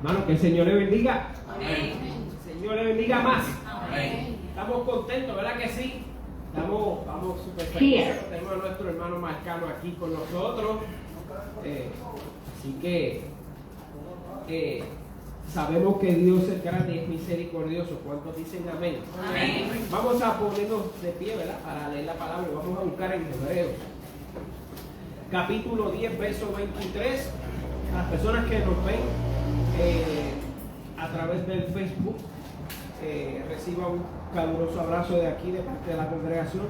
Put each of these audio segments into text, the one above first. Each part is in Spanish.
Hermano, que el Señor le bendiga. Amén. El Señor le bendiga más. Amén. Estamos contentos, ¿verdad que sí? Estamos súper felices. Tenemos a nuestro hermano Marcano aquí con nosotros. Así que sabemos que Dios es grande y es misericordioso. ¿Cuántos dicen amén? Amén. Vamos a ponernos de pie, ¿verdad? Para leer la palabra. Vamos a buscar en Hebreos. Capítulo 10, verso 23. A las personas que nos ven a través del Facebook, reciba un caluroso abrazo de aquí, de parte de la congregación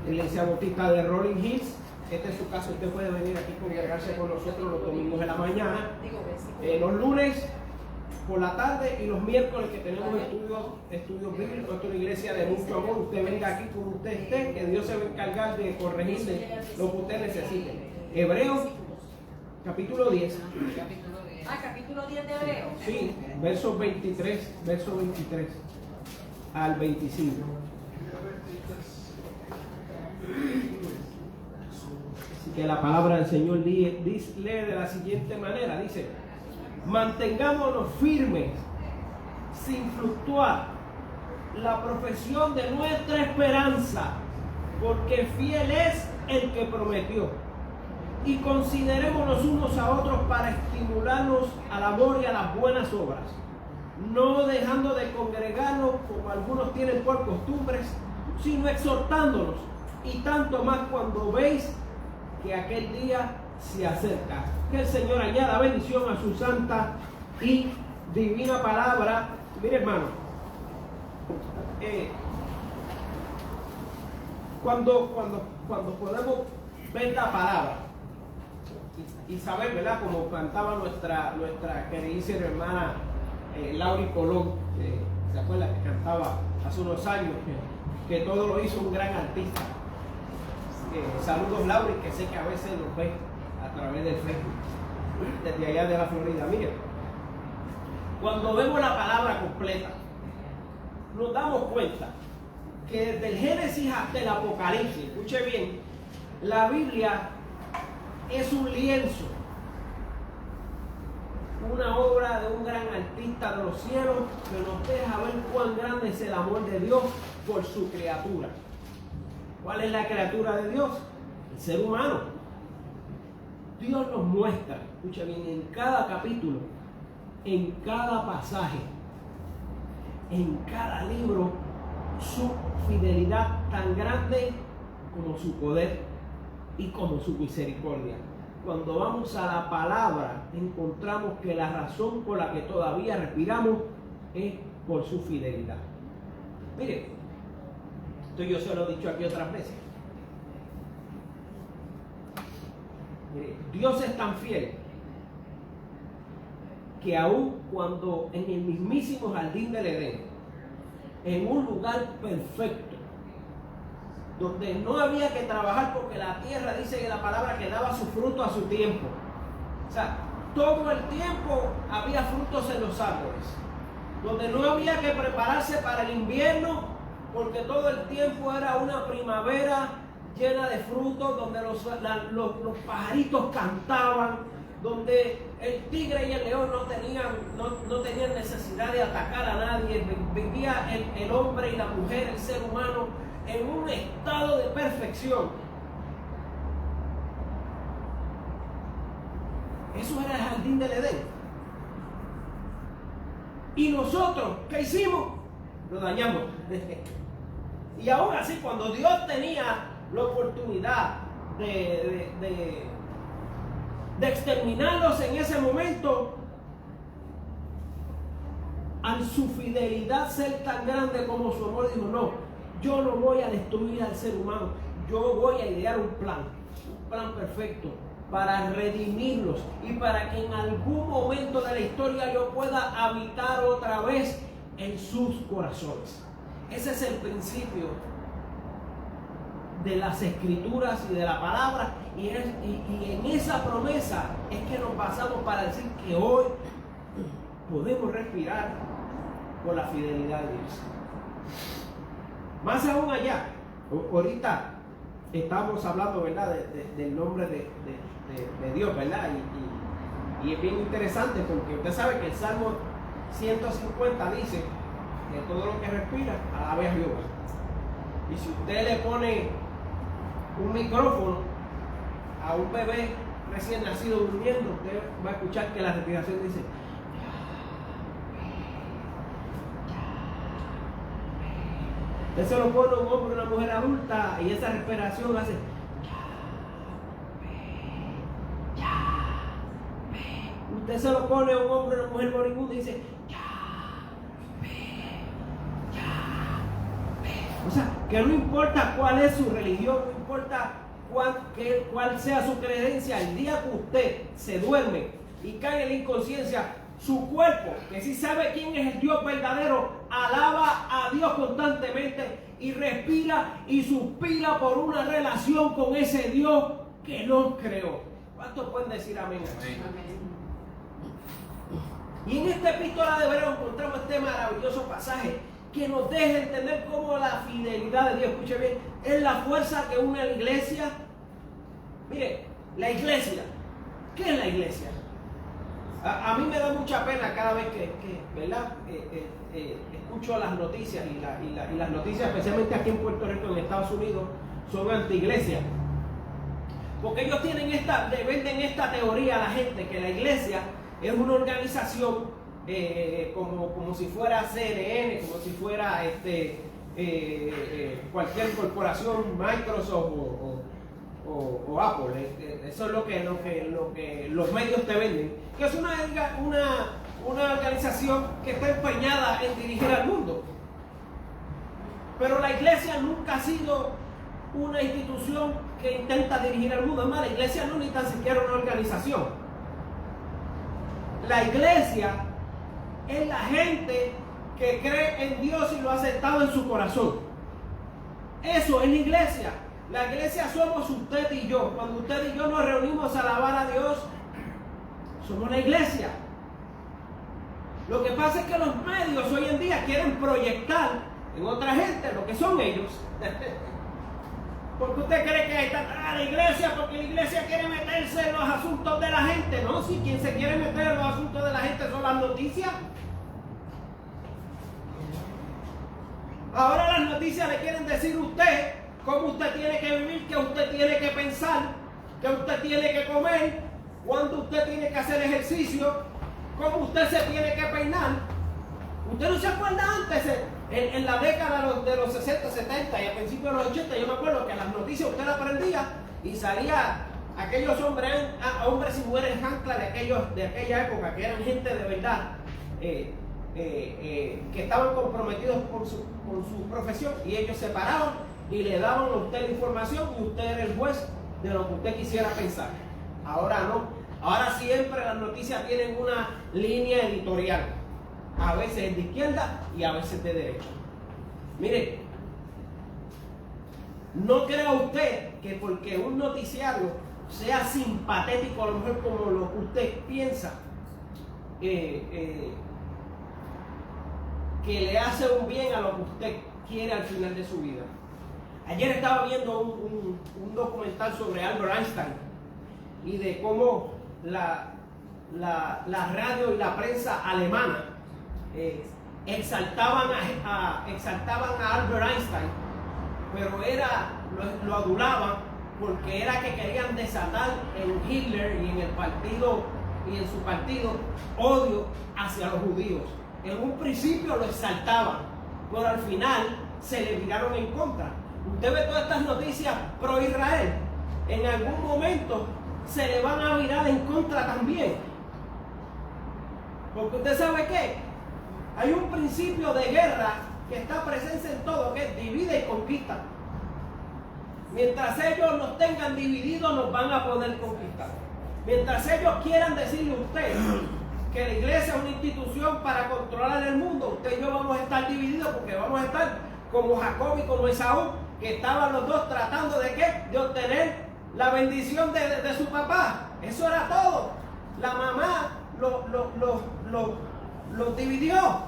Iglesia Bautista de Rolling Hills. Este es su caso, usted puede venir aquí a congregarse con nosotros los domingos de la mañana, los lunes por la tarde y los miércoles que tenemos estudios bíblicos. Esto es una iglesia de mucho amor. Usted venga aquí como usted esté, que Dios se va a encargar de corregirle lo que usted necesite. Hebreos capítulo 10. Capítulo 10 de Hebreos. Sí, verso 23 al 25. Así que la palabra del Señor lee de la siguiente manera, dice: mantengámonos firmes, sin fluctuar, la profesión de nuestra esperanza, porque fiel es el que prometió. Y considerémonos unos a otros para estimularnos al amor y a las buenas obras, no dejando de congregarnos como algunos tienen por costumbres, sino exhortándonos, y tanto más cuando veis que aquel día se acerca. Que el Señor añada bendición a su santa y divina palabra. Mire, hermano, cuando podemos ver la palabra y saber, ¿verdad? Como cantaba nuestra queridísima hermana Lauri Colón, ¿se acuerda? Que cantaba hace unos años, que todo lo hizo un gran artista. Saludos, Lauri, que sé que a veces nos ve a través del Facebook, desde allá de la Florida. Mire, cuando vemos la palabra completa, nos damos cuenta que desde el Génesis hasta el Apocalipsis, escuche bien, la Biblia es un lienzo, una obra de un gran artista de los cielos que nos deja ver cuán grande es el amor de Dios por su criatura. ¿Cuál es la criatura de Dios? El ser humano. Dios nos muestra, escucha bien, en cada capítulo, en cada pasaje, en cada libro, su fidelidad tan grande como su poder y como su misericordia. Cuando vamos a la palabra, encontramos que la razón por la que todavía respiramos es por su fidelidad. Mire, esto yo se lo he dicho aquí otras veces. Mire, Dios es tan fiel que aun cuando en el mismísimo jardín del Edén, en un lugar perfecto, donde no había que trabajar porque la tierra, dice que la palabra, que daba su fruto a su tiempo. O sea, todo el tiempo había frutos en los árboles. Donde no había que prepararse para el invierno, porque todo el tiempo era una primavera llena de frutos, donde los pajaritos cantaban, donde el tigre y el león no tenían necesidad de atacar a nadie. Vivía el hombre y la mujer, el ser humano, en un estado de perfección. Eso era el jardín del Edén. Y nosotros, ¿qué hicimos? Lo dañamos. Y aún así, cuando Dios tenía la oportunidad de exterminarlos en ese momento, al su fidelidad ser tan grande como su amor, dijo: no, yo no voy a destruir al ser humano, yo voy a idear un plan perfecto para redimirlos y para que en algún momento de la historia yo pueda habitar otra vez en sus corazones. Ese es el principio de las escrituras y de la palabra, y en esa promesa es que nos basamos para decir que hoy podemos respirar por la fidelidad de Dios. Más aún allá, ahorita estamos hablando, ¿verdad?, del nombre de Dios, ¿verdad? Y es bien interesante porque usted sabe que el Salmo 150 dice que todo lo que respira alabe a Jehová. Y si usted le pone un micrófono a un bebé recién nacido durmiendo, usted va a escuchar que la respiración dice. Usted se lo pone a un hombre o una mujer adulta y esa respiración hace. Usted se lo pone a un hombre o una mujer moribunda y dice. O sea, que no importa cuál es su religión, no importa cuál sea su creencia, el día que usted se duerme y cae en la inconsciencia, su cuerpo, que sí sabe quién es el Dios verdadero, alaba a Dios constantemente y respira y suspira por una relación con ese Dios que nos creó. ¿Cuántos pueden decir amén? Amén. Y en esta epístola de Hebreos encontramos este maravilloso pasaje que nos deja entender cómo la fidelidad de Dios, escuche bien, es la fuerza que une a la iglesia. Mire, la iglesia, ¿qué es la iglesia? A mí me da mucha pena cada vez que ¿verdad? Escucho las noticias y las noticias, especialmente aquí en Puerto Rico, en Estados Unidos, son anti-iglesia. Porque ellos le venden esta teoría a la gente que la iglesia es una organización como si fuera CNN, como si fuera cualquier corporación, Microsoft o Apple. Eso es lo que los medios te venden, que es una organización que está empeñada en dirigir al mundo. Pero la iglesia nunca ha sido una institución que intenta dirigir al mundo. Además, la iglesia no ni tan siquiera una organización. La iglesia es la gente que cree en Dios y lo ha aceptado en su corazón. Eso es la iglesia. La iglesia somos usted y yo. Cuando usted y yo nos reunimos a alabar a Dios, somos la iglesia. Lo que pasa es que los medios hoy en día quieren proyectar en otra gente lo que son ellos. Porque usted cree que está la iglesia, porque la iglesia quiere meterse en los asuntos de la gente. No, si quien se quiere meter en los asuntos de la gente son las noticias. Ahora las noticias le quieren decir a usted cómo usted tiene que vivir, qué usted tiene que pensar, qué usted tiene que comer, cuándo usted tiene que hacer ejercicio, cómo usted se tiene que peinar. Usted no se acuerda antes, en la década de los 60, 70 y a principios de los 80, yo me acuerdo que las noticias usted las aprendía y salía aquellos hombres y mujeres ancla de aquella época, que eran gente de verdad, que estaban comprometidos con su profesión, y ellos se paraban y le daban a usted la información y usted era el juez de lo que usted quisiera pensar. Ahora no, ahora siempre las noticias tienen una línea editorial, a veces de izquierda y a veces de derecha. Mire, no crea usted que porque un noticiario sea simpatético, a lo mejor como lo que usted piensa, que le hace un bien a lo que usted quiere al final de su vida. Ayer estaba viendo un documental sobre Albert Einstein y de cómo la radio y la prensa alemana exaltaban a Albert Einstein, pero lo adulaban porque era que querían desatar en Hitler y en el partido y en su partido odio hacia los judíos. En un principio lo exaltaban, pero al final se le viraron en contra. Usted ve todas estas noticias pro Israel, en algún momento se le van a virar en contra también. Porque usted sabe qué, hay un principio de guerra que está presente en todo, que es divide y conquista. Mientras ellos nos tengan divididos, nos van a poder conquistar. Mientras ellos quieran decirle a usted que la iglesia es una institución para controlar el mundo, usted y yo vamos a estar divididos, porque vamos a estar como Jacob y como Esaú, que estaban los dos tratando de ¿qué? De obtener la bendición de su papá. Eso era todo. La mamá los dividió,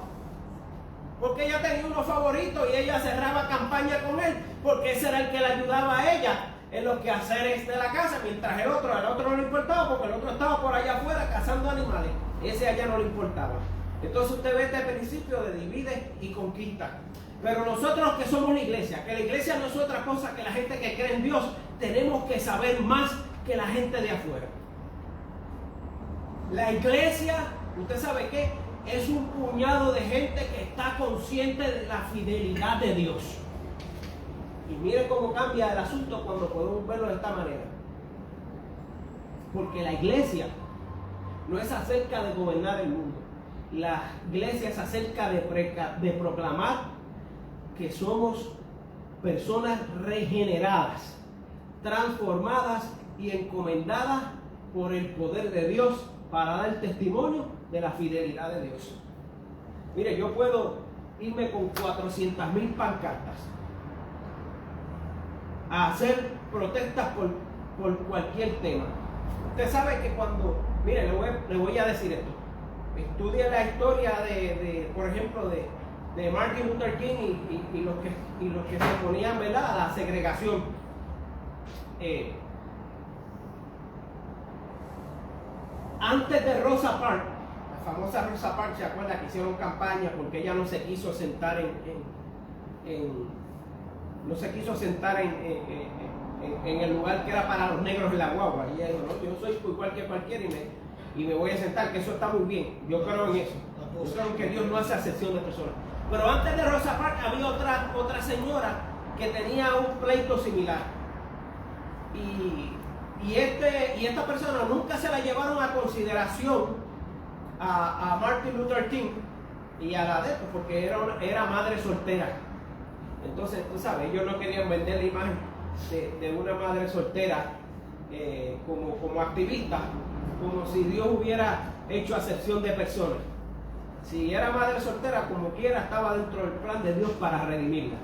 porque ella tenía uno favorito y ella cerraba campaña con él, porque ese era el que le ayudaba a ella. en los quehaceres de la casa, mientras el otro no le importaba porque el otro estaba por allá afuera cazando animales. Ese allá no le importaba. Entonces usted ve este principio de divide y conquista. Pero nosotros que somos la iglesia, que la iglesia no es otra cosa que la gente que cree en Dios, tenemos que saber más que la gente de afuera. La iglesia, ¿usted sabe qué? Es un puñado de gente que está consciente de la fidelidad de Dios. Y mire cómo cambia el asunto cuando podemos verlo de esta manera. Porque la iglesia no es acerca de gobernar el mundo. La iglesia es acerca de proclamar que somos personas regeneradas, transformadas y encomendadas por el poder de Dios para dar testimonio de la fidelidad de Dios. Mire, yo puedo irme con 400,000 pancartas a hacer protestas por cualquier tema. Usted sabe que cuando, mire, le voy a decir esto. Estudia la historia por ejemplo, de Martin Luther King y los que se oponían, ¿verdad?, a la segregación. Antes de Rosa Parks, la famosa Rosa Parks, ¿se acuerda que hicieron campaña porque ella no se quiso sentar en el lugar que era para los negros en la guagua? Y ella dijo, no, yo soy igual que cualquiera y me voy a sentar, que eso está muy bien. Yo creo en eso. Yo creo que Dios no hace acepción de personas. Pero antes de Rosa Parks había otra señora que tenía un pleito similar. Y esta persona nunca se la llevaron a consideración a Martin Luther King y a la de esto, porque era madre soltera. Entonces, tú sabes, ellos no querían vender la imagen de una madre soltera como activista, como si Dios hubiera hecho acepción de personas. Si era madre soltera, como quiera, estaba dentro del plan de Dios para redimirla.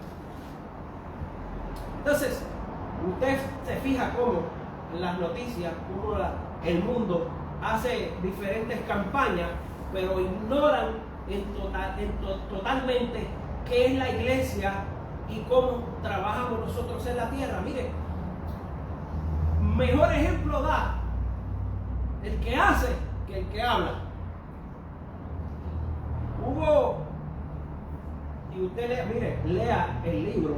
Entonces, usted se fija cómo en las noticias, cómo el mundo hace diferentes campañas, pero ignoran totalmente qué es la iglesia y cómo trabajamos nosotros en la tierra. Mire, mejor ejemplo da el que hace que el que habla. Y usted lea el libro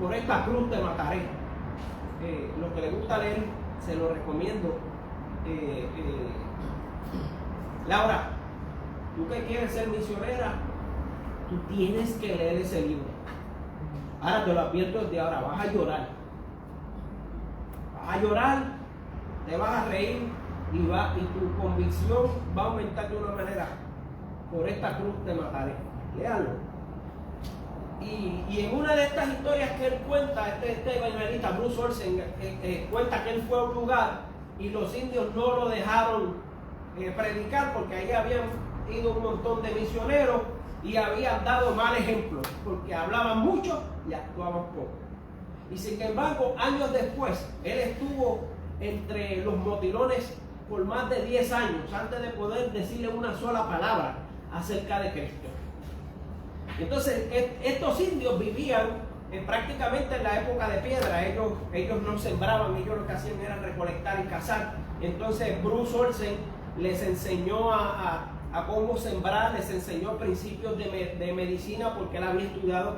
Por esta cruz te mataré. Los que les gusta leer, se lo recomiendo. Laura, tú que quieres ser misionera, tú tienes que leer ese libro. Ahora te lo advierto desde ahora, vas a llorar. Vas a llorar, te vas a reír y tu convicción va a aumentar de una manera. Por esta cruz te mataré. Léalo. Y en una de estas historias que él cuenta, este evangelista Bruce Olsen cuenta que él fue a un lugar y los indios no lo dejaron predicar porque ahí habían ido un montón de misioneros y habían dado mal ejemplo porque hablaban mucho y actuaban poco. Y sin embargo, años después, él estuvo entre los motilones por más de 10 años antes de poder decirle una sola palabra acerca de Cristo. Entonces, estos indios vivían prácticamente en la época de piedra. Ellos no sembraban, ellos lo que hacían era recolectar y cazar. Entonces, Bruce Olsen les enseñó a cómo sembrar, les enseñó principios de medicina, porque él había estudiado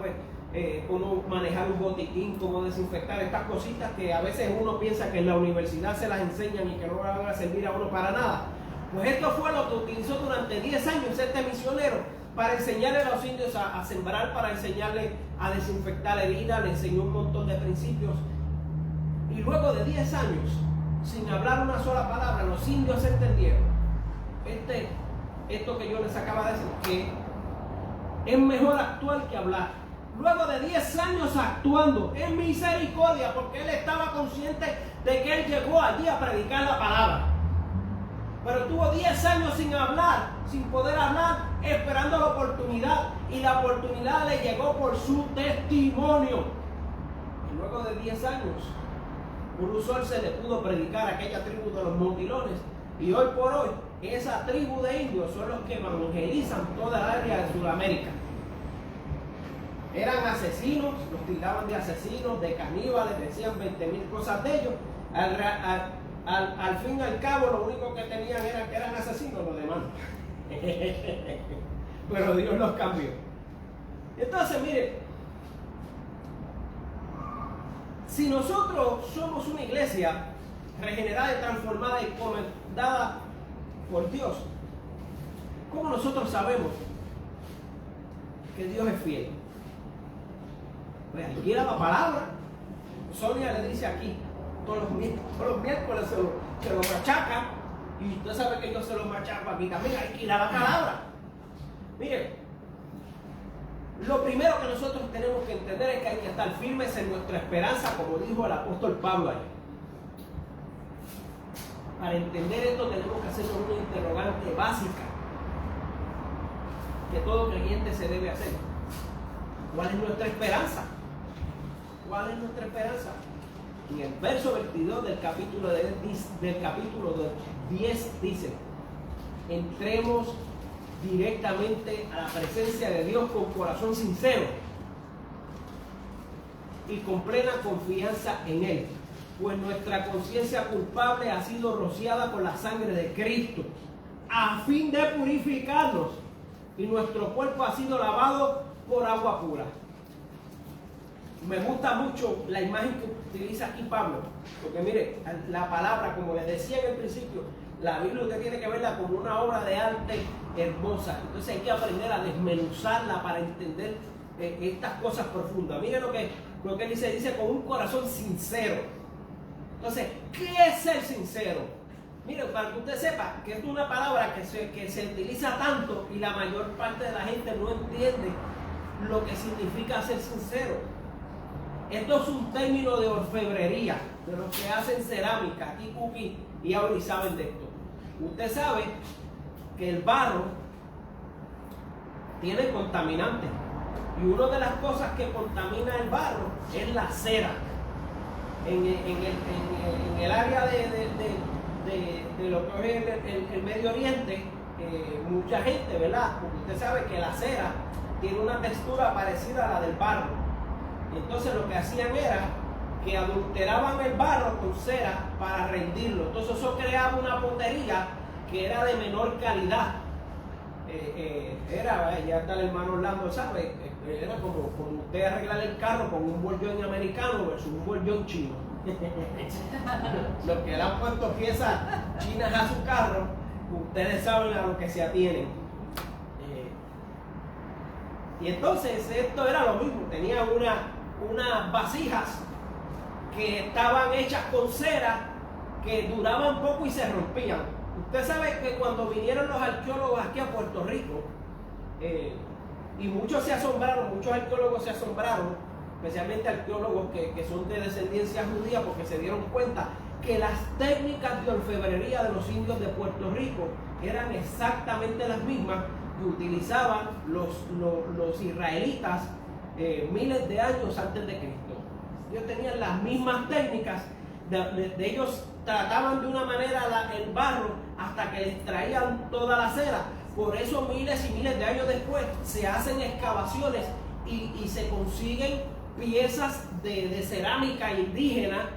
cómo manejar un botiquín, cómo desinfectar, estas cositas que a veces uno piensa que en la universidad se las enseñan y que no van a servir a uno para nada. Pues esto fue lo que utilizó durante 10 años este misionero para enseñarle a los indios a sembrar, para enseñarle a desinfectar heridas, le enseñó un montón de principios. Y luego de 10 años, sin hablar una sola palabra, los indios entendieron esto que yo les acabo de decir, que es mejor actuar que hablar. Luego de 10 años actuando en misericordia, porque él estaba consciente de que él llegó allí a predicar la palabra. Pero tuvo 10 años sin hablar, sin poder hablar, esperando la oportunidad. Y la oportunidad le llegó por su testimonio. Y luego de 10 años, Bruce Olsen le pudo predicar a aquella tribu de los motilones. Y hoy por hoy, esa tribu de indios son los que evangelizan toda el área de Sudamérica. eran asesinos, los tildaban de asesinos, de caníbales, decían 20.000 cosas de ellos. Al fin y al cabo, lo único que tenían era que eran asesinos, los demás. Pero Dios los cambió. Entonces, miren, si nosotros somos una iglesia regenerada y transformada y comandada por Dios, ¿cómo nosotros sabemos que Dios es fiel? Pues aquí era la palabra. Sonia le dice aquí, todos los miércoles se lo machaca, y usted sabe que yo se lo machaco aquí también. Aquí la palabra. Miren, lo primero que nosotros tenemos que entender es que hay que estar firmes en nuestra esperanza, como dijo el apóstol Pablo ahí. Para entender esto tenemos que hacernos una interrogante básica que todo creyente se debe hacer. ¿Cuál es nuestra esperanza? ¿Cuál es nuestra esperanza? En el verso 22 del capítulo 10 dice: entremos directamente a la presencia de Dios con corazón sincero y con plena confianza en Él, pues nuestra conciencia culpable ha sido rociada con la sangre de Cristo, a fin de purificarnos, y nuestro cuerpo ha sido lavado por agua pura. Me gusta mucho la imagen que utiliza aquí Pablo, porque mire, la palabra, como les decía en el principio, la Biblia usted tiene que verla como una obra de arte hermosa. Entonces hay que aprender a desmenuzarla para entender estas cosas profundas. Miren lo que dice con un corazón sincero. Entonces, ¿qué es ser sincero? Miren, para que usted sepa que es una palabra que se utiliza tanto y la mayor parte de la gente no entiende lo que significa ser sincero. Esto es un término de orfebrería, de los que hacen cerámica, aquí Cookie y Auri saben de esto. Usted sabe que el barro tiene contaminantes, y una de las cosas que contamina el barro es la cera. En el área de lo que es el Medio Oriente, mucha gente, ¿verdad? Porque usted sabe que la cera tiene una textura parecida a la del barro. Entonces lo que hacían era que adulteraban el barro con cera para rendirlo. Entonces eso creaba una potería que era de menor calidad. Ya está el hermano Orlando, ¿sabe? Era como usted arreglar el carro con un bolllón americano versus un bolllón chino. Los que le han puesto piezas chinas a su carro, ustedes saben a lo que se atienen. Y entonces esto era lo mismo, tenía unas vasijas que estaban hechas con cera, que duraban poco y se rompían. Usted sabe que cuando vinieron los arqueólogos aquí a Puerto Rico, y muchos arqueólogos se asombraron, especialmente arqueólogos que son de descendencia judía, porque se dieron cuenta que las técnicas de orfebrería de los indios de Puerto Rico eran exactamente las mismas que utilizaban los israelitas miles de años antes de Cristo. Ellos tenían las mismas técnicas, de ellos trataban de una manera el barro hasta que les traían toda la cera. Por eso miles y miles de años después se hacen excavaciones y se consiguen piezas de cerámica indígena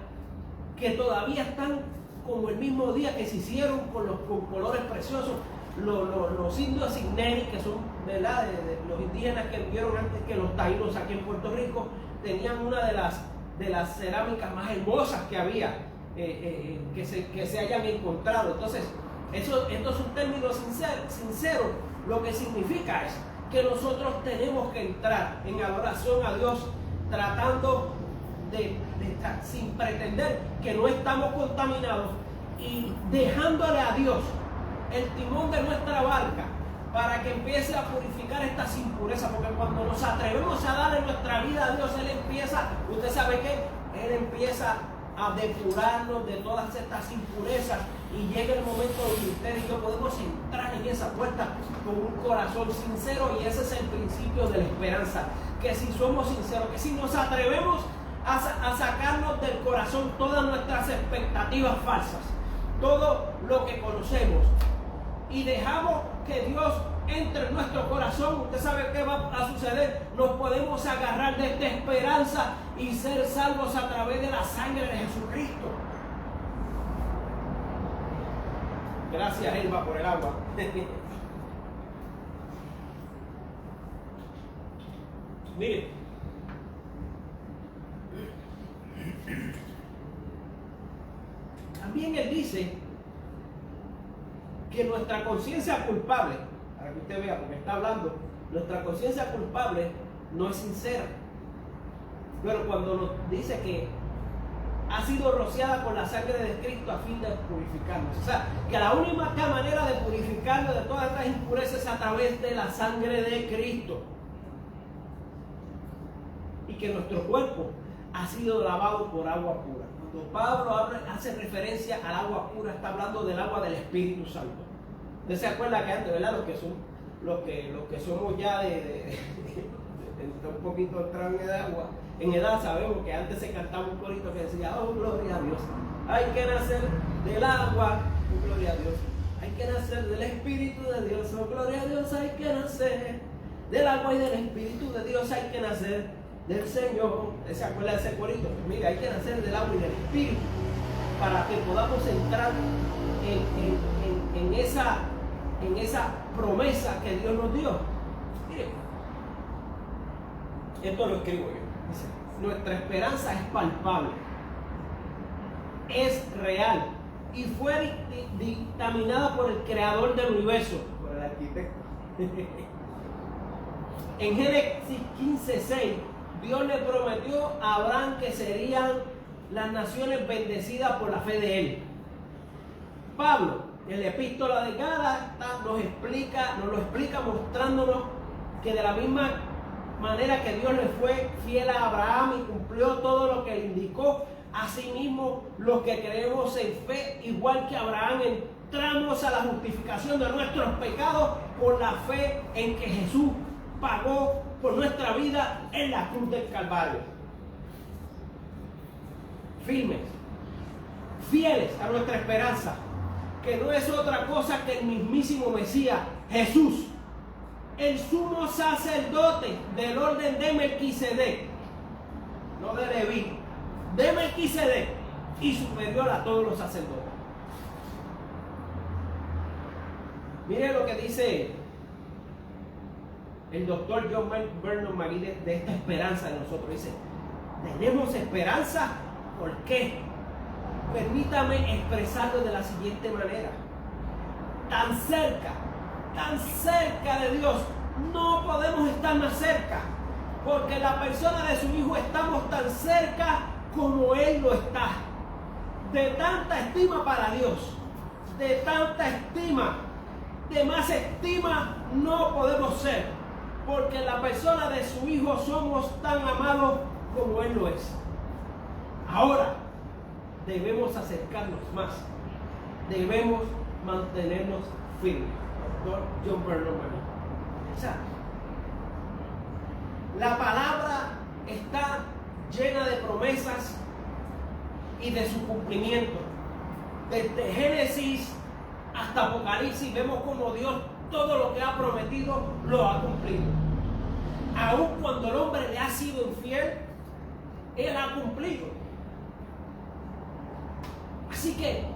que todavía están como el mismo día que se hicieron con colores preciosos. Los indios Signeri, que son, ¿verdad?, de los indígenas que vivieron antes que los taínos aquí en Puerto Rico, tenían una de las cerámicas más hermosas que había, que se hayan encontrado. Entonces, esto es un término sincero. Lo que significa es que nosotros tenemos que entrar en adoración a Dios tratando de estar sin pretender que no estamos contaminados, y dejándole a Dios el timón de nuestra barca para que empiece a purificar estas impurezas, porque cuando nos atrevemos a darle nuestra vida a Dios, Él empieza, usted sabe que Él empieza a depurarnos de todas estas impurezas, y llega el momento donde usted y yo podemos entrar en esa puerta con un corazón sincero, y ese es el principio de la esperanza, que si somos sinceros, que si nos atrevemos a sacarnos del corazón todas nuestras expectativas falsas, todo lo que conocemos, y dejamos que Dios entre en nuestro corazón, razón, usted sabe qué va a suceder. Nos podemos agarrar de esta esperanza y ser salvos a través de la sangre de Jesucristo. Gracias, Elba, por el agua. Mire, también él dice que nuestra conciencia culpable, para que usted vea, porque está hablando, nuestra conciencia culpable no es sincera. Pero cuando nos dice que ha sido rociada con la sangre de Cristo a fin de purificarnos. O sea, que la única manera de purificarnos de todas estas impurezas es a través de la sangre de Cristo. Y que nuestro cuerpo ha sido lavado por agua pura. Cuando Pablo hace referencia al agua pura, está hablando del agua del Espíritu Santo. ¿Usted se acuerda que antes, verdad? Los que somos ya de un poquito entrados en edad, sabemos que antes se cantaba un corito que decía, oh, gloria a Dios. Hay que nacer del agua, oh, gloria a Dios. Hay que nacer del Espíritu de Dios, oh, gloria a Dios. Hay que nacer del agua y del Espíritu de Dios. Hay que nacer del Señor. ¿Se acuerda de ese corito? Pues mira, hay que nacer del agua y del Espíritu para que podamos entrar en esa promesa que Dios nos dio. Mire, esto lo escribo yo. Dice, nuestra esperanza es palpable, es real y fue dictaminada por el creador del universo, por el arquitecto. En Génesis 15:6, Dios le prometió a Abraham que serían las naciones bendecidas por la fe de él. Pablo, en la epístola de Gálatas, nos lo explica mostrándonos que de la misma manera que Dios le fue fiel a Abraham y cumplió todo lo que le indicó, asimismo los que creemos en fe, igual que Abraham, entramos a la justificación de nuestros pecados por la fe en que Jesús pagó por nuestra vida en la cruz del Calvario. Firmes, fieles a nuestra esperanza, que no es otra cosa que el mismísimo Mesías, Jesús, el sumo sacerdote del orden de Melquisedec, no de Leví, de Melquisedec, y superior a todos los sacerdotes. Mire lo que dice el doctor John Vernon McGee de esta esperanza de nosotros. Dice, tenemos esperanza, ¿por qué? Permítame expresarlo de la siguiente manera. Tan cerca de Dios, no podemos estar más cerca, porque en la persona de su Hijo estamos tan cerca como Él lo está. De tanta estima para Dios, de tanta estima, de más estima no podemos ser, porque en la persona de su Hijo somos tan amados como Él lo es. Ahora debemos acercarnos más, debemos mantenernos firmes. Doctor John Vernon McGee. O sea, la palabra está llena de promesas y de su cumplimiento. Desde Génesis hasta Apocalipsis vemos como Dios todo lo que ha prometido lo ha cumplido. Aun cuando el hombre le ha sido infiel, Él ha cumplido. Así que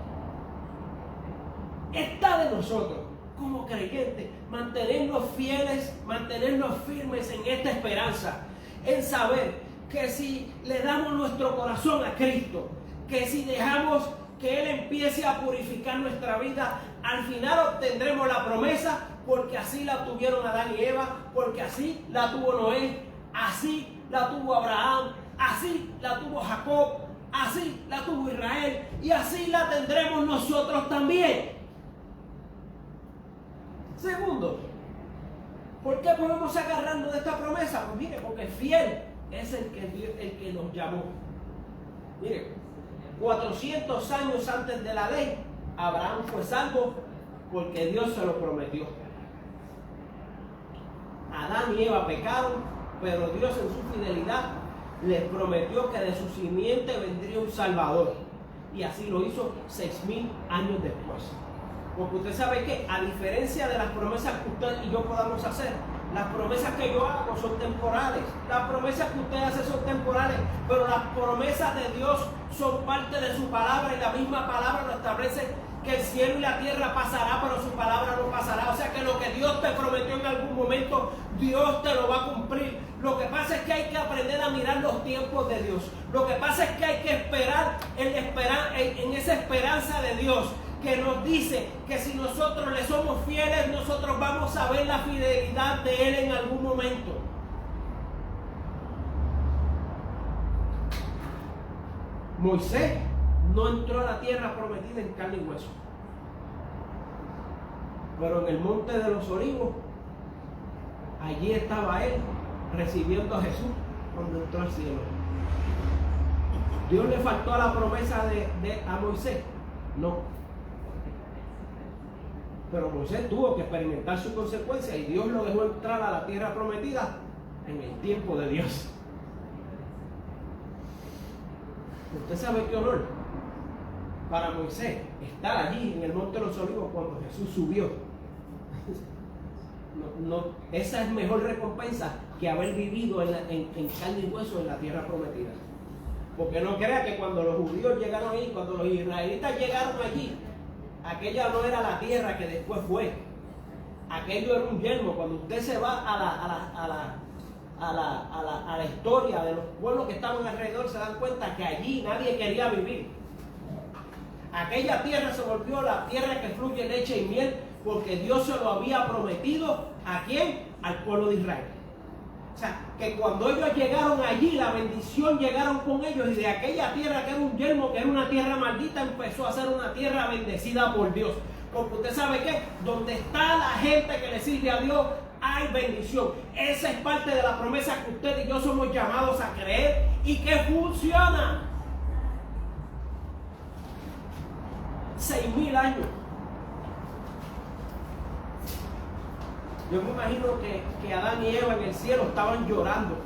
está de nosotros como creyentes mantenernos fieles, mantenernos firmes en esta esperanza, en saber que si le damos nuestro corazón a Cristo, que si dejamos que Él empiece a purificar nuestra vida, al final obtendremos la promesa, porque así la tuvieron Adán y Eva, porque así la tuvo Noé, así la tuvo Abraham, así la tuvo Jacob, así la tuvo Israel, y así la tendremos nosotros también. Segundo, ¿por qué podemos agarrarnos de esta promesa? Pues mire, porque fiel es el que nos llamó. Mire, 400 años antes de la ley, Abraham fue salvo porque Dios se lo prometió. Adán y Eva pecaron, pero Dios en su fidelidad les prometió que de su simiente vendría un Salvador. Y así lo hizo 6,000 años después. Porque usted sabe que, a diferencia de las promesas que usted y yo podamos hacer, las promesas que yo hago son temporales. Las promesas que usted hace son temporales, pero las promesas de Dios son parte de su palabra, y la misma palabra lo establece, que el cielo y la tierra pasará, pero su palabra no pasará. O sea que lo que Dios te prometió en algún momento, Dios te lo va a cumplir. Lo que pasa es que hay que aprender a mirar los tiempos de Dios. Lo que pasa es que hay que esperar en esa esperanza de Dios, que nos dice que si nosotros le somos fieles, nosotros vamos a ver la fidelidad de Él en algún momento. Moisés no entró a la tierra prometida en carne y hueso, pero en el monte de los Olivos, allí estaba él recibiendo a Jesús cuando entró al cielo. ¿Dios le faltó a la promesa a Moisés? No. Pero Moisés tuvo que experimentar su consecuencia, y Dios lo dejó entrar a la tierra prometida en el tiempo de Dios. ¿Usted sabe qué honor para Moisés estar allí en el monte de los Olivos cuando Jesús subió? Esa es mejor recompensa que haber vivido en carne y hueso en la tierra prometida. Porque no crea que cuando los judíos llegaron ahí, cuando los israelitas llegaron allí, aquella no era la tierra que después fue. Aquello era un yermo. Cuando usted se va a la historia de los pueblos que estaban alrededor, se dan cuenta que allí nadie quería vivir. Aquella tierra se volvió la tierra que fluye leche y miel, porque Dios se lo había prometido. ¿A quién? Al pueblo de Israel. O sea, que cuando ellos llegaron allí, la bendición llegaron con ellos, y de aquella tierra que era un yermo, que era una tierra maldita, empezó a ser una tierra bendecida por Dios. Porque usted sabe que donde está la gente que le sirve a Dios, hay bendición. Esa es parte de la promesa que usted y yo somos llamados a creer, y que funciona. 6,000 años. Yo me imagino que Adán y Eva en el cielo estaban llorando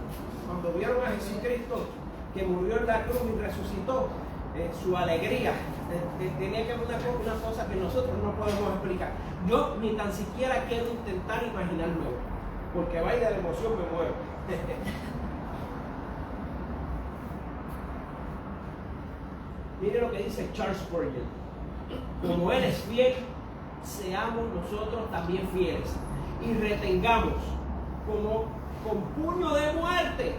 cuando vieron a Jesucristo, que murió en la cruz y resucitó. Su alegría tenía que ver una cosa que nosotros no podemos explicar. Yo ni tan siquiera quiero intentar imaginarme, porque vaya de la emoción me muero. Mire lo que dice Charles Spurgeon: como Él es fiel, seamos nosotros también fieles, y retengamos como con puño de muerte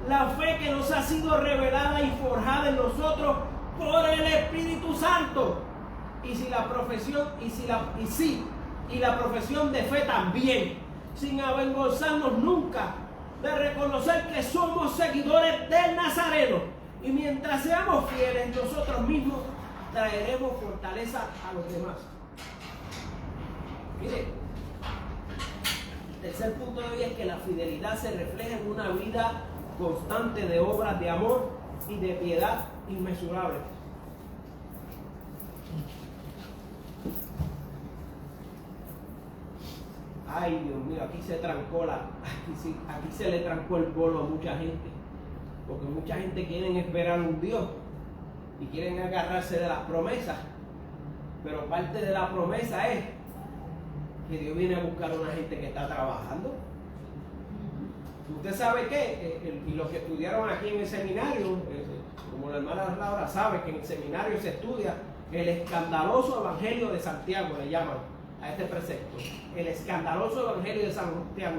la fe que nos ha sido revelada y forjada en nosotros por el Espíritu Santo. Y la profesión de fe también, sin avergonzarnos nunca de reconocer que somos seguidores del Nazareno. Y mientras seamos fieles nosotros mismos, traeremos fortaleza a los demás. Mire, el tercer punto de hoy es que la fidelidad se refleja en una vida constante de obras de amor y de piedad inmesurable. Ay, Dios mío, aquí se le trancó el bolo a mucha gente, porque mucha gente quiere esperar un Dios y quieren agarrarse de las promesas, pero parte de la promesa es que Dios viene a buscar a una gente que está trabajando. Usted sabe que, y los que estudiaron aquí en el seminario, como la hermana Laura sabe que en el seminario se estudia el escandaloso evangelio de Santiago, le llaman a este precepto, el escandaloso evangelio de Santiago.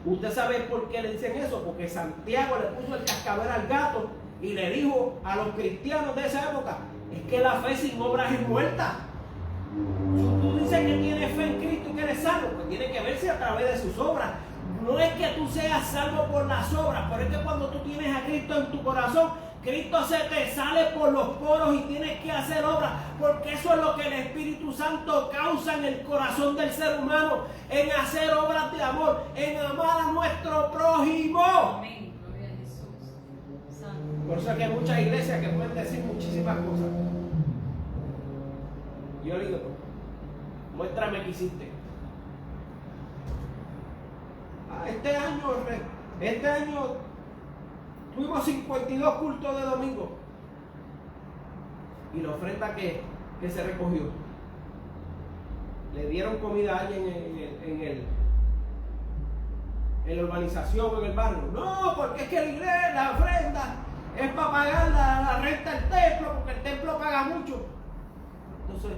¿Usted sabe por qué le dicen eso? Porque Santiago le puso el cascabel al gato y le dijo a los cristianos de esa época: es que la fe sin obras es muerta. Si tú dices que tienes fe en Cristo y que eres salvo, pues tiene que verse a través de sus obras. No es que tú seas salvo por las obras, pero es que cuando tú tienes a Cristo en tu corazón, Cristo se te sale por los poros y tienes que hacer obras, porque eso es lo que el Espíritu Santo causa en el corazón del ser humano, en hacer obras de amor, en amar a nuestro prójimo. Amén. Gloria a Jesús. Santo. Por eso es que hay muchas iglesias que pueden decir muchísimas cosas. Yo le digo: muéstrame que hiciste. Este año tuvimos 52 cultos de domingo. ¿Y la ofrenda que se recogió? le dieron comida a alguien en la urbanización o en el barrio. No, porque es que la iglesia, la ofrenda, es para pagar la renta del templo, porque el templo paga mucho. Entonces,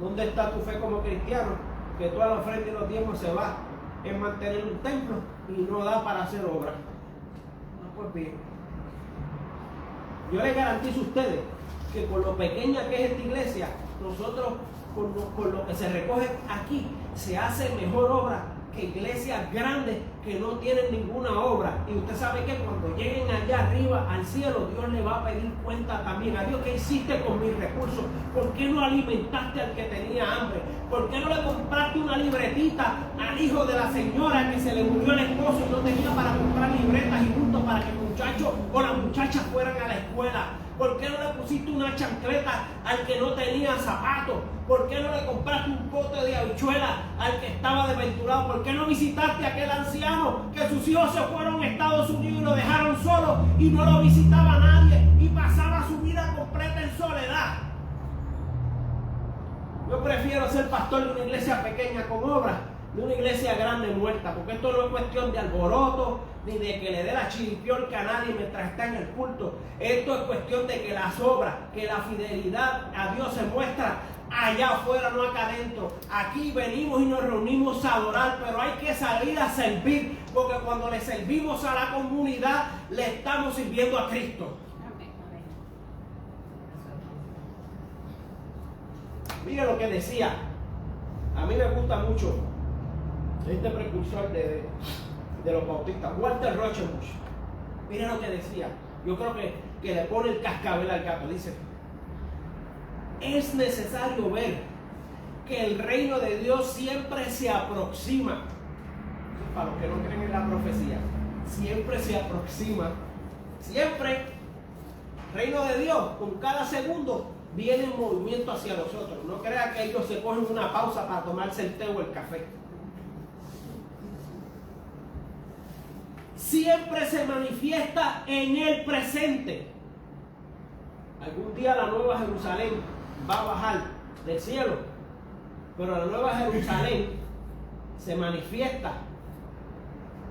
¿dónde está tu fe como cristiano? Que toda la ofrenda y los diezmos se va en mantener un templo y no da para hacer obra. No, pues bien. Yo les garantizo a ustedes que con lo pequeña que es esta iglesia, nosotros con lo que se recoge aquí, se hace mejor obra que iglesias grandes que no tienen ninguna obra. Y usted sabe que cuando lleguen allá arriba al cielo, Dios le va a pedir cuenta también a Dios. ¿Qué hiciste con mis recursos? ¿Por qué no alimentaste al que tenía hambre? ¿Por qué no le compraste una libretita al hijo de la señora que se le murió el esposo y no tenía para comprar libretas y puntos para que el muchacho o la muchacha fueran a la escuela? ¿Por qué no le pusiste una chancleta al que no tenía zapatos? ¿Por qué no le compraste un pote de habichuela al que estaba desventurado? ¿Por qué no visitaste a aquel anciano que sus hijos se fueron a Estados Unidos y lo dejaron solo y no lo visitaba nadie y pasaba su vida completa en soledad? Yo prefiero ser pastor de una iglesia pequeña con obras, de una iglesia grande muerta, porque esto no es cuestión de alboroto, ni de que le dé la chiripiorca a nadie mientras está en el culto. Esto es cuestión de que las obras, que la fidelidad a Dios se muestra allá afuera, no acá adentro. Aquí venimos y nos reunimos a adorar, pero hay que salir a servir, porque cuando le servimos a la comunidad, le estamos sirviendo a Cristo. Mire lo que decía. A mí me gusta mucho este precursor de los bautistas, Walter Rauschenbusch. Mire lo que decía. Yo creo que le pone el cascabel al gato. Dice: es necesario ver que el reino de Dios siempre se aproxima. Para los que no creen en la profecía, siempre se aproxima. Siempre. Reino de Dios, con cada segundo viene en movimiento hacia nosotros. No crea que ellos se cogen una pausa para tomarse el té o el café. Siempre se manifiesta en el presente. Algún día la Nueva Jerusalén va a bajar del cielo, pero la Nueva Jerusalén se manifiesta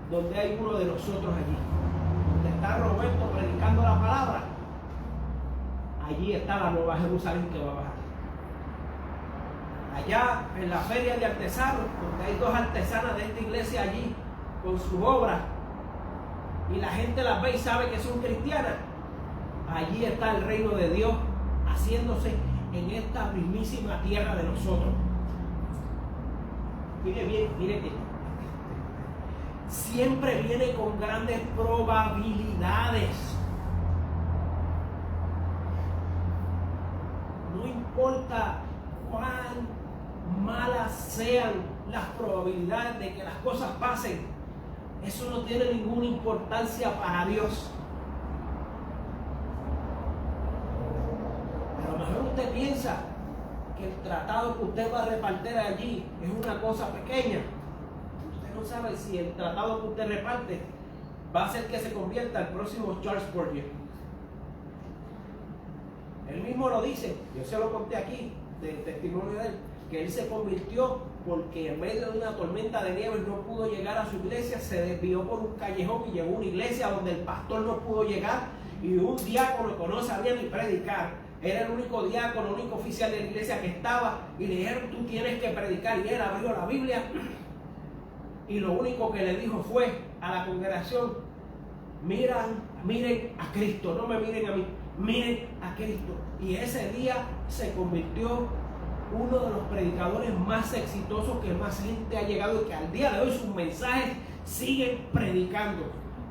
donde hay uno de nosotros allí. Donde está Roberto predicando la palabra, allí está la Nueva Jerusalén que va a bajar. Allá en la feria de artesanos, donde hay dos artesanas de esta iglesia allí con sus obras, y la gente las ve y sabe que son cristianas, allí está el reino de Dios haciéndose en esta mismísima tierra de nosotros. Mire bien, mire que siempre viene con grandes probabilidades. No importa cuán malas sean las probabilidades de que las cosas pasen, eso no tiene ninguna importancia para Dios. A lo mejor usted piensa que el tratado que usted va a repartir allí es una cosa pequeña. Usted no sabe si el tratado que usted reparte va a hacer que se convierta en el próximo Charles Spurgeon. Él mismo lo dice, yo se lo conté aquí, del testimonio de él, que él se convirtió porque en medio de una tormenta de nieve no pudo llegar a su iglesia, se desvió por un callejón y llegó a una iglesia donde el pastor no pudo llegar, y un diácono que no sabía ni predicar, era el único diácono, el único oficial de la iglesia que estaba, y le dijeron: tú tienes que predicar, y él abrió la Biblia y lo único que le dijo fue a la congregación: miren a Cristo, no me miren a mí, miren a Cristo. Y ese día se convirtió uno de los predicadores más exitosos que más gente ha llegado, y que al día de hoy sus mensajes siguen predicando,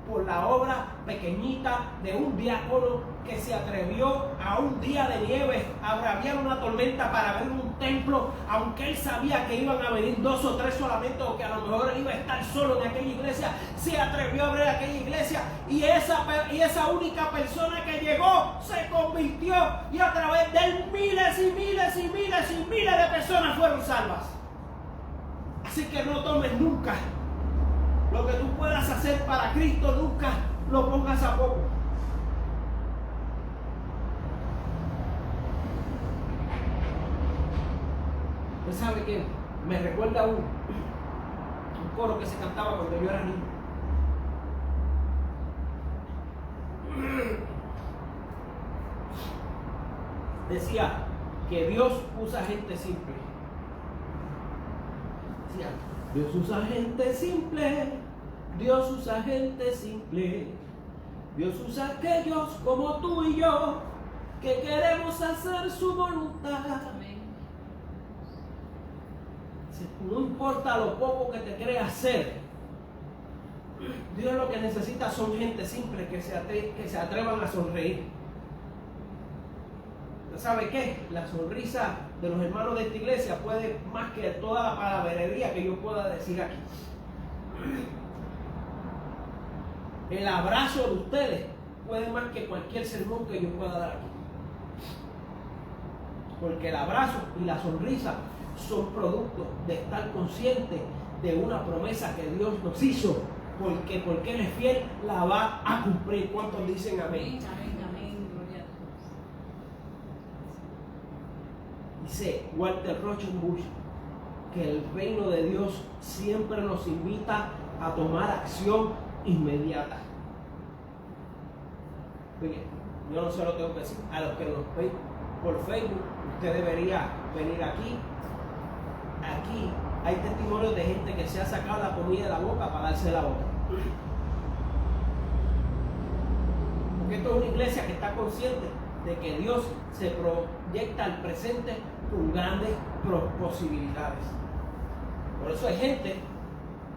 por la obra pequeñita de un diácono que se atrevió a un día de nieve a braviar una tormenta para ver un templo, aunque él sabía que iban a venir 2 o 3 solamente, o que a lo mejor él iba a estar solo en aquella iglesia. Se atrevió a abrir aquella iglesia, y esa única persona que llegó se convirtió, y a través de él miles y miles y miles y miles de personas fueron salvas. Así que no tomes nunca lo que tú puedas hacer para Cristo, nunca lo pongas a poco. ¿Usted sabe qué? Me recuerda un coro que se cantaba cuando yo era niño. Decía que Dios usa gente simple. Decía, Dios usa gente simple, Dios usa gente simple, Dios usa a aquellos como tú y yo que queremos hacer su voluntad. Amén. No importa lo poco que te creas hacer, Dios lo que necesita son gente simple que se atrevan a sonreír. ¿Sabe qué? La sonrisa de los hermanos de esta iglesia puede más que toda la palabrería que yo pueda decir aquí. El abrazo de ustedes puede más que cualquier sermón que yo pueda dar aquí. Porque el abrazo y la sonrisa son producto de estar conscientes de una promesa que Dios nos hizo, porque Él es fiel, la va a cumplir. ¿Cuántos dicen amén? Amén, amén, gloria a Dios. Dice Walter Rochenbush que el reino de Dios siempre nos invita a tomar acción inmediata. Oye, yo no se lo tengo que decir a los que nos ven por Facebook. Usted debería venir aquí. Aquí hay testimonios de gente que se ha sacado la comida de la boca para darse la boca. Porque esto es una iglesia que está consciente de que Dios se proyecta al presente con grandes posibilidades. Por eso hay gente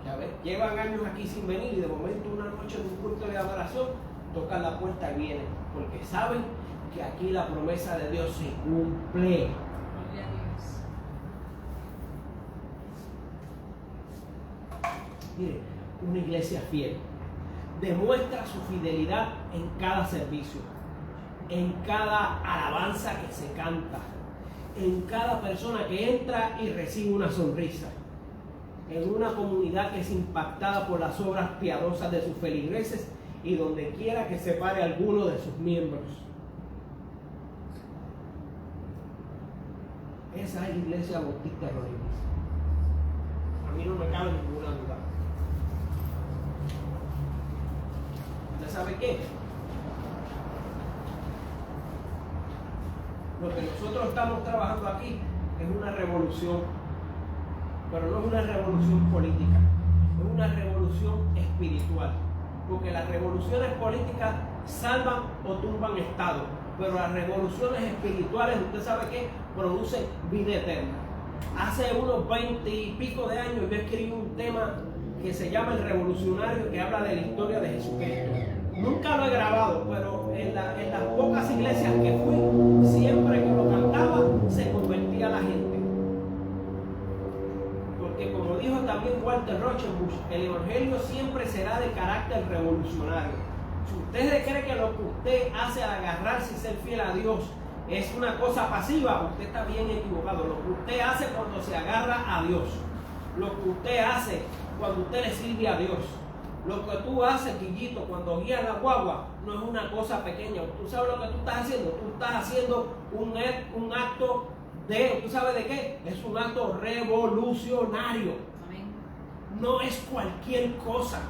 que a ver, llevan años aquí sin venir y de momento una noche en un culto de adoración tocan la puerta y vienen, porque saben que aquí la promesa de Dios se cumple. Gloria a Dios. Mire, una iglesia fiel demuestra su fidelidad en cada servicio, en cada alabanza que se canta, en cada persona que entra y recibe una sonrisa, en una comunidad que es impactada por las obras piadosas de sus feligreses y donde quiera que se pare alguno de sus miembros. Esa es la Iglesia Bautista Rodríguez. A mí no me cabe ninguna duda. ¿Usted sabe qué? Lo que nosotros estamos trabajando aquí es una revolución, pero no es una revolución política, es una revolución espiritual. Porque las revoluciones políticas salvan o tumban estados, pero las revoluciones espirituales, ¿usted sabe qué? Producen vida eterna. Hace unos 20 y pico de años yo escribí un tema que se llama El Revolucionario, que habla de la historia de Jesucristo. Nunca lo he grabado, pero en las pocas iglesias que fui, siempre que lo cantaba, se convertía la gente. Porque como dijo también Walter Rochenbush, el evangelio siempre será de carácter revolucionario. Si usted cree que lo que usted hace al agarrarse y ser fiel a Dios es una cosa pasiva, usted está bien equivocado. Lo que usted hace cuando se agarra a Dios, lo que usted hace cuando usted le sirve a Dios, lo que tú haces, Quillito, cuando guías la guagua, no es una cosa pequeña. Tú sabes lo que tú estás haciendo. Tú estás haciendo un acto de, ¿tú sabes de qué? Es un acto revolucionario. Amén. No es cualquier cosa.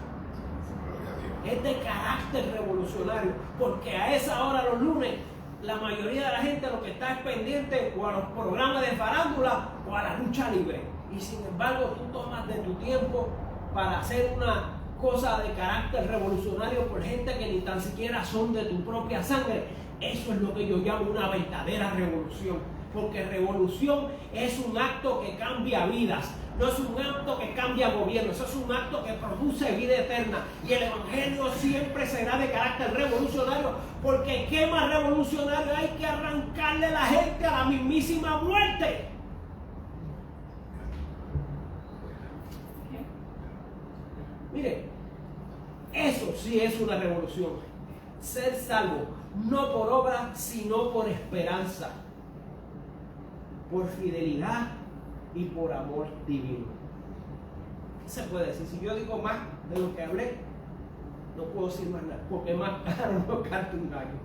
Es de carácter revolucionario. Porque a esa hora los lunes, la mayoría de la gente lo que está es pendiente o a los programas de farándula o a la lucha libre. Y sin embargo, tú tomas de tu tiempo para hacer una cosa de carácter revolucionario por gente que ni tan siquiera son de tu propia sangre. Eso es lo que yo llamo una verdadera revolución. Porque revolución es un acto que cambia vidas, no es un acto que cambia gobierno, eso es un acto que produce vida eterna. Y el evangelio siempre será de carácter revolucionario, porque ¿qué más revolucionario hay que arrancarle a la gente a la mismísima muerte? Mire, eso sí es una revolución. Ser salvo, no por obra, sino por esperanza, por fidelidad y por amor divino. ¿Qué se puede decir? Si yo digo más de lo que hablé, no puedo decir más nada, porque más claro no canta un gallo.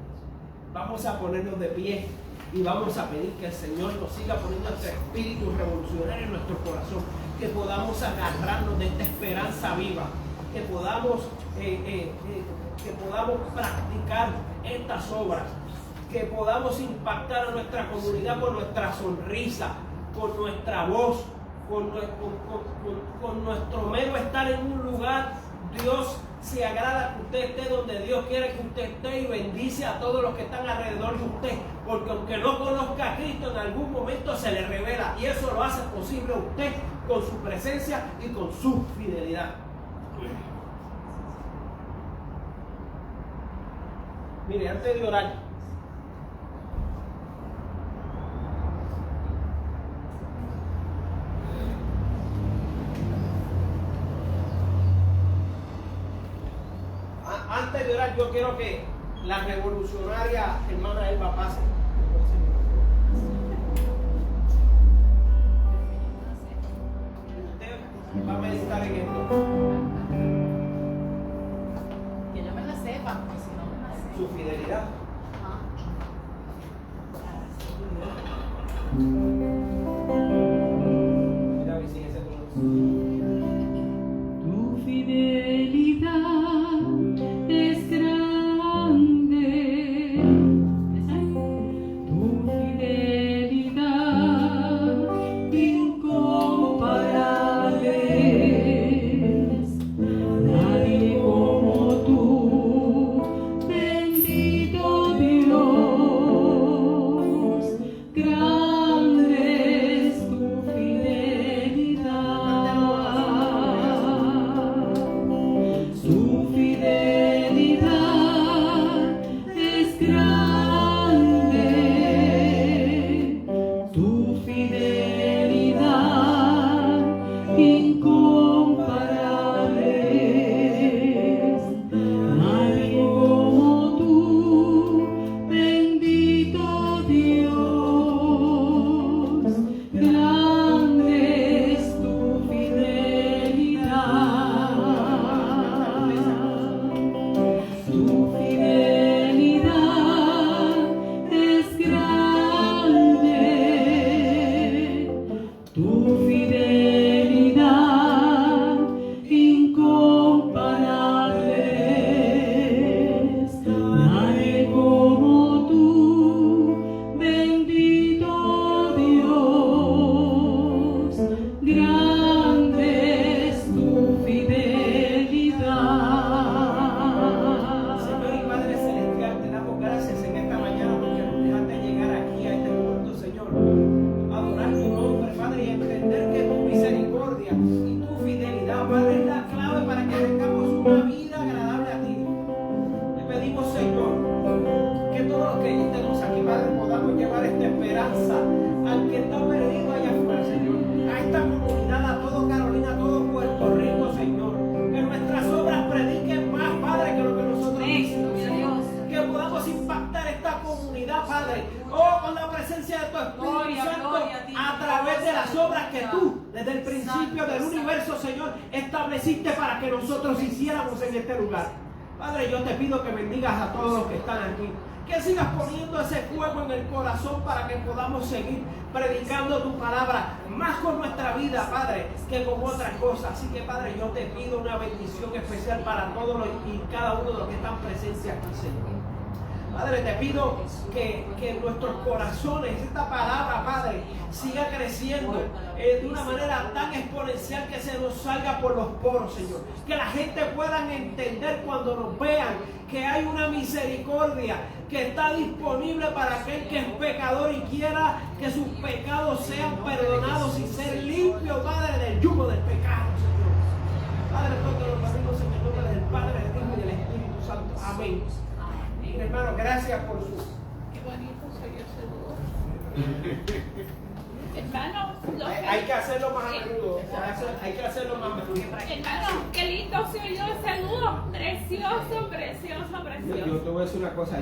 Vamos a ponernos de pie. Y vamos a pedir que el Señor nos siga poniendo ese espíritu revolucionario en nuestro corazón, que podamos agarrarnos de esta esperanza viva, que podamos practicar estas obras, que podamos impactar a nuestra comunidad con nuestra sonrisa, con nuestra voz, con nuestro mero estar en un lugar. Dios se agrada que usted esté donde Dios quiere que usted esté y bendice a todos los que están alrededor de usted, porque aunque no conozca a Cristo, en algún momento se le revela, y eso lo hace posible a usted con su presencia y con su fidelidad. Mire, antes de orar, yo quiero que la revolucionaria hermana Elba pase. Usted va a meditar en esto. Que yo me la sepa, porque si no me la sé. Su fidelidad. Mira, si ese tu fidelidad es grande, tu fidelidad incomparable, nadie como tú, bendito Dios, grande es tu fidelidad. Su fidelidad es grande, tu fidelidad incomparable, nadie como tú, bendito Dios, grande es tu fidelidad. Tu fidelidad es grande, tu fidelidad incomparable, nadie como tú, bendito Dios, grande es tu fidelidad. Señor y Padre Celestial, te damos gracias en esta mañana porque nos dejaste llegar aquí a este punto, Señor. Adorar tu nombre, Padre, y entender que tu misericordia y tu fidelidad, Padre, es la clave para que tengamos una vida agradable a ti. Te pedimos, Señor, que todos los que estemos aquí, Padre, podamos llevar esta esperanza al que está perdido allá afuera, Señor. A esta comunidad, a todo Carolina, a todo Puerto Rico, Señor. Que nuestras obras prediquen más, Padre, que lo que nosotros decimos, Señor. Que podamos impactar esta comunidad, Padre. Oh, con la presencia de tu Espíritu Gloria, Santo, gloria a ti, a través de las obras que Santo. tú, desde el principio Santo, del Santo. universo, Señor, estableciste para que nosotros hiciéramos en este lugar. Padre, yo te pido que bendigas a todos los que están aquí. Que sigas poniendo ese fuego en el corazón para que podamos seguir predicando tu palabra, más con nuestra vida, Padre, que con otras cosas. Así que, Padre, yo te pido una bendición especial para todos y cada uno de los que están presentes aquí, Señor. Padre, te pido que en nuestros corazones esta palabra, Padre, siga creciendo de una manera tan exponencial que se nos salga por los poros, Señor. Que la gente pueda entender cuando nos vean que hay una misericordia que está disponible para aquel que es pecador y quiera que sus pecados sean perdonados y ser limpio, Padre, del yugo del pecado, Señor. Padre, todos los pedimos en el nombre del Padre, del Hijo y del Espíritu Santo. Amén. Hermano, gracias por su... Qué bonito soy yo, hermano. Hay que hacerlo más a menudo. Hay que hacerlo más a menudo. Hermano, qué lindo soy yo, saludo. Precioso, precioso, Yo precioso. te voy a decir una cosa.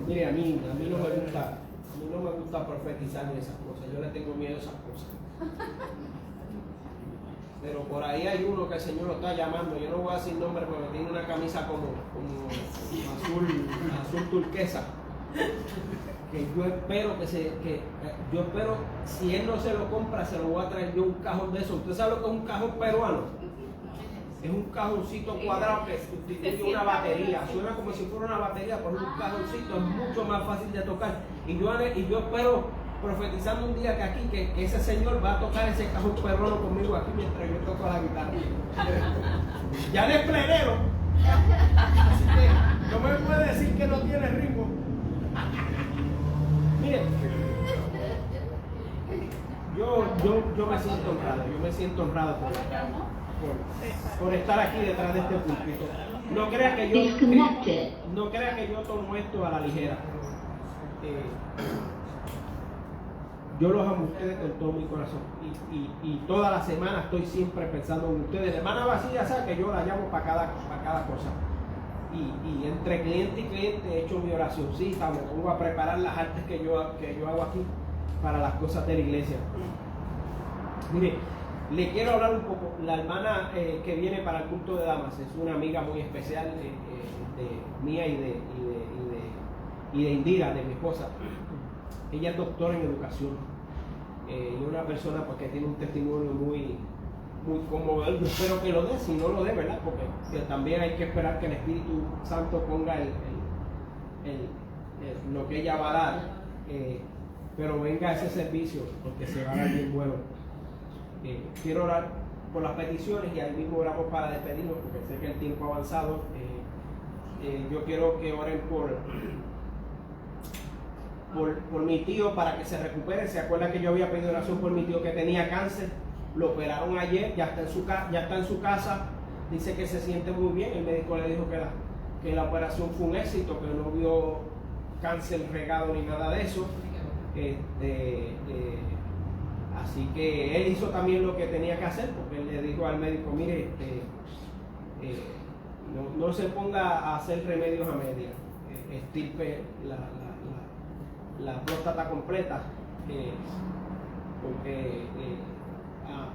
Mire, a mí no me gusta profetizar ni esas cosas. Yo le tengo miedo a esas cosas. pero por ahí hay uno que el Señor lo está llamando. Yo no voy a decir nombre porque tiene una camisa como azul turquesa. Que yo espero yo espero, si él no se lo compra, se lo voy a traer yo un cajón de eso. ¿Usted sabe lo que es un cajón peruano? Es un cajoncito cuadrado que sustituye una batería. Suena como si fuera una batería, pero es un cajoncito, es mucho más fácil de tocar. Y yo espero, profetizando un día que aquí, que ese señor va a tocar ese cajón peruano conmigo aquí mientras yo toco la guitarra. Ya de plenero. Así que no me puede decir que no tiene ritmo. Mire, yo me siento honrado por estar aquí detrás de este púlpito. No crea que yo tomo esto a la ligera. Yo los amo a ustedes con todo mi corazón y toda la semana estoy siempre pensando en ustedes. La hermana Vacía sabe que yo la llamo para cada cosa. Y entre cliente y cliente he hecho mi oracioncita, me pongo a preparar las artes que yo hago aquí para las cosas de la iglesia. Mire, le quiero hablar un poco. La hermana que viene para el culto de damas es una amiga muy especial de mía y de Indira, de mi esposa. Ella es doctora en educación y una persona pues, que tiene un testimonio muy conmovedor. Yo espero que lo dé, si no lo dé, ¿verdad? Porque también hay que esperar que el Espíritu Santo ponga lo que ella va a dar, pero venga ese servicio porque se va a dar bien bueno. Quiero orar por las peticiones y ahí mismo oramos para despedirnos porque sé que el tiempo ha avanzado. Yo quiero que oren por mi tío para que se recupere. ¿Se acuerdan que yo había pedido oración por mi tío que tenía cáncer? Lo operaron ayer, ya está en su casa, dice que se siente muy bien. El médico le dijo que la operación fue un éxito, que no vio cáncer regado ni nada de eso. Así que él hizo también lo que tenía que hacer, porque él le dijo al médico, mire, no se ponga a hacer remedios a media, estirpe la próstata completa, porque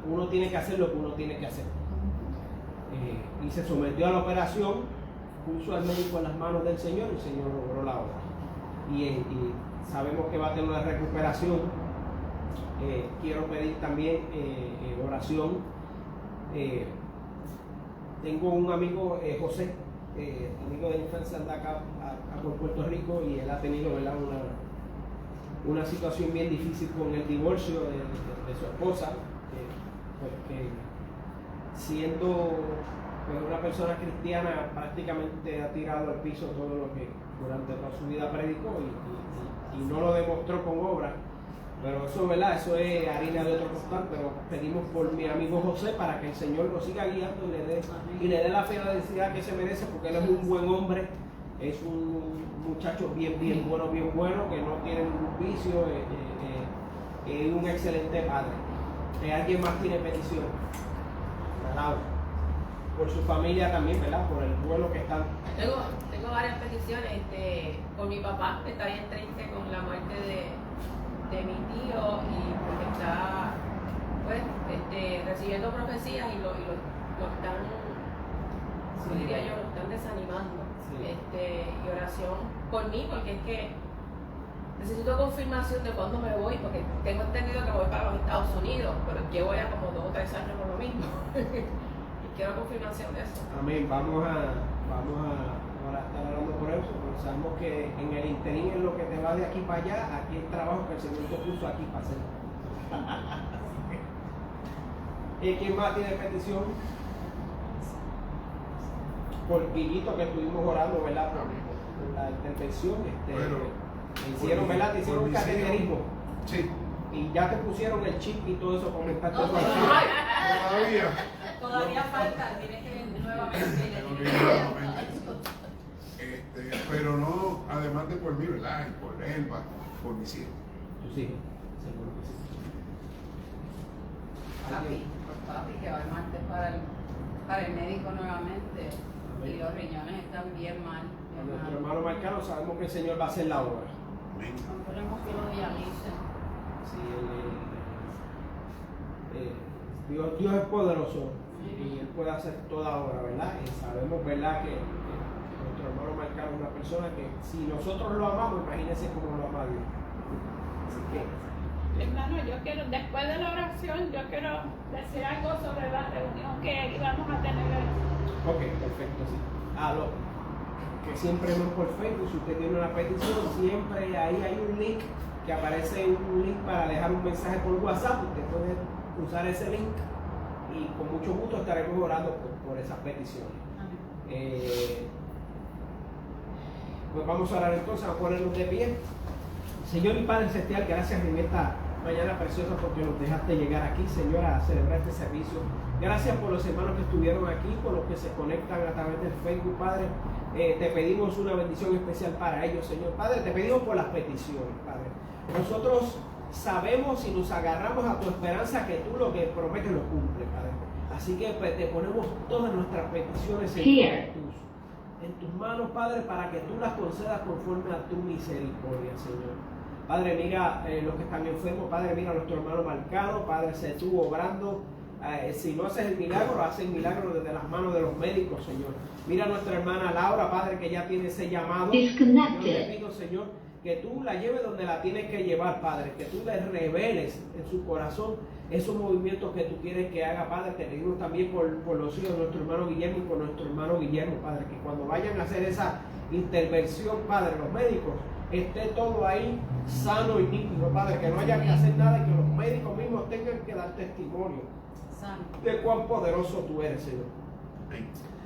uno tiene que hacer lo que uno tiene que hacer. Y se sometió a la operación, puso al médico en las manos del Señor y el Señor logró la obra. Y sabemos que va a tener una recuperación. Quiero pedir también oración. Tengo un amigo, José, amigo de infancia, anda acá por Puerto Rico y él ha tenido, ¿verdad?, una situación bien difícil con el divorcio de su esposa. Porque siendo pues, una persona cristiana prácticamente ha tirado al piso todo lo que durante toda su vida predicó y no lo demostró con obra, pero eso, ¿verdad? Eso es harina de otro costal. Pero pedimos por mi amigo José para que el Señor lo siga guiando y le dé la felicidad que se merece, porque él es un buen hombre, es un muchacho bien bueno, que no tiene ningún vicio, es un excelente padre. ¿Alguien más tiene petición? Por su familia también, ¿verdad? Por el vuelo que están. Tengo varias peticiones. Por mi papá, que está bien triste con la muerte de mi tío y porque está pues, recibiendo profecías y lo están, ¿cómo diría yo? Lo están desanimando. Sí. Y oración por mí, porque es que necesito confirmación de cuándo me voy, porque tengo entendido que voy para los Estados Unidos, pero llevo ya como 2 o 3 años por lo mismo. Y quiero confirmación de eso. Amén. Vamos a ahora estar hablando por eso, porque sabemos que en el interín, en lo que te va de aquí para allá, aquí hay trabajo que el Señor te puso aquí para hacer. ¿Quién más tiene petición? Por Guillito, que estuvimos orando, ¿verdad? Por la intervención. Hicieron, ¿verdad? Te hicieron un cateterismo. Sí. Y ya te pusieron el chip y todo eso como está todo. Todavía falta, tiene que venir nuevamente. Pero no, además de por mí, ¿verdad? Y por Elba, por mis hijos. Tus hijos, seguro que sí. Papi, que va el martes para el médico nuevamente. Amén. Y los riñones están bien mal. A nuestro hermano Marcano sabemos que el Señor va a hacer la obra. Amén. Nosotros hemos sido diálisis. Sí, Dios es poderoso y Él puede hacer toda obra, ¿verdad? Y sabemos, ¿verdad?, que nuestro hermano Marcano es una persona que si nosotros lo amamos, imagínense cómo lo ama Dios. Así que, Hermano, yo quiero, después de la oración, yo quiero decir algo sobre la reunión que íbamos a tener. ok, perfecto, sí. Que siempre no por Facebook, si usted tiene una petición, siempre ahí hay un link, que aparece un link para dejar un mensaje por WhatsApp. Usted puede usar ese link y con mucho gusto estaremos orando por esas peticiones. Pues vamos a orar entonces, a ponernos de pie. Señor y Padre Celestial, gracias en esta mañana preciosa porque nos dejaste llegar aquí, Señor, a celebrar este servicio. Gracias por los hermanos que estuvieron aquí, por los que se conectan a través del Facebook, Padre. Te pedimos una bendición especial para ellos, Señor. Padre, te pedimos por las peticiones, Padre. Nosotros sabemos y nos agarramos a tu esperanza que tú lo que prometes lo cumples, Padre. Así que pues, te ponemos todas nuestras peticiones en tus manos, Padre, para que tú las concedas conforme a tu misericordia, Señor. Padre, mira los que están enfermos, Padre, mira a nuestro hermano Marcano, Padre, sé tú obrando. Si no haces el milagro, haz el milagro desde las manos de los médicos, Señor. Mira a nuestra hermana Laura, Padre, que ya tiene ese llamado. Yo te pido, Señor, que tú la lleves donde la tienes que llevar, Padre, que tú le reveles en su corazón esos movimientos que tú quieres que haga, Padre. Te pedimos también por los hijos de nuestro hermano Guillermo y por nuestro hermano Guillermo, Padre, que cuando vayan a hacer esa intervención, Padre, los médicos, esté todo ahí sano y nítido, Padre, que no haya que hacer nada y que los médicos mismos tengan que dar testimonio de cuán poderoso tú eres, Señor.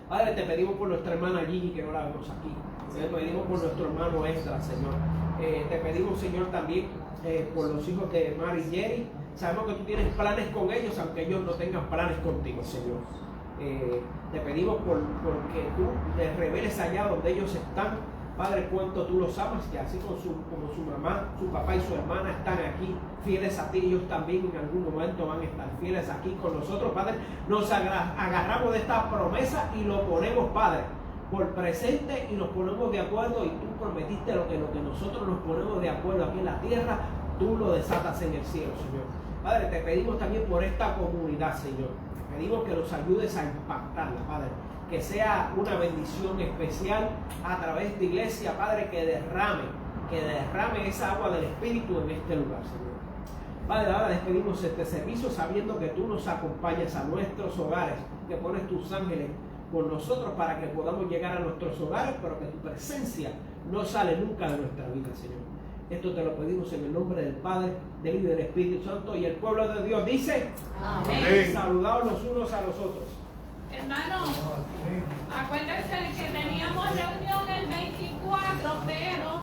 Padre, te pedimos por nuestra hermana Gigi, que no la vemos aquí. Te pedimos por nuestro hermano Extra, Señor. Te pedimos, Señor, también por los hijos de Mary y Jerry. Sabemos que tú tienes planes con ellos, aunque ellos no tengan planes contigo, Señor. Te pedimos porque tú les reveles allá donde ellos están, Padre, cuánto tú los amas, que así como su mamá, su papá y su hermana están aquí fieles a ti, ellos también en algún momento van a estar fieles aquí con nosotros, Padre. Nos agarramos de esta promesa y lo ponemos, Padre, por presente, y nos ponemos de acuerdo, y tú prometiste lo que nosotros nos ponemos de acuerdo aquí en la tierra, tú lo desatas en el cielo, Señor. Padre, te pedimos también por esta comunidad, Señor. Te pedimos que nos ayudes a impactarla, Padre. Que sea una bendición especial a través de iglesia, Padre, que derrame esa agua del Espíritu en este lugar, Señor. Padre, ahora despedimos este servicio sabiendo que tú nos acompañas a nuestros hogares, que pones tus ángeles con nosotros para que podamos llegar a nuestros hogares, pero que tu presencia no sale nunca de nuestra vida, Señor. Esto te lo pedimos en el nombre del Padre, del Hijo y del Espíritu Santo, y el pueblo de Dios dice: amén. Saludaos los unos a los otros. Hermano, acuérdense que teníamos reunión el 24, pero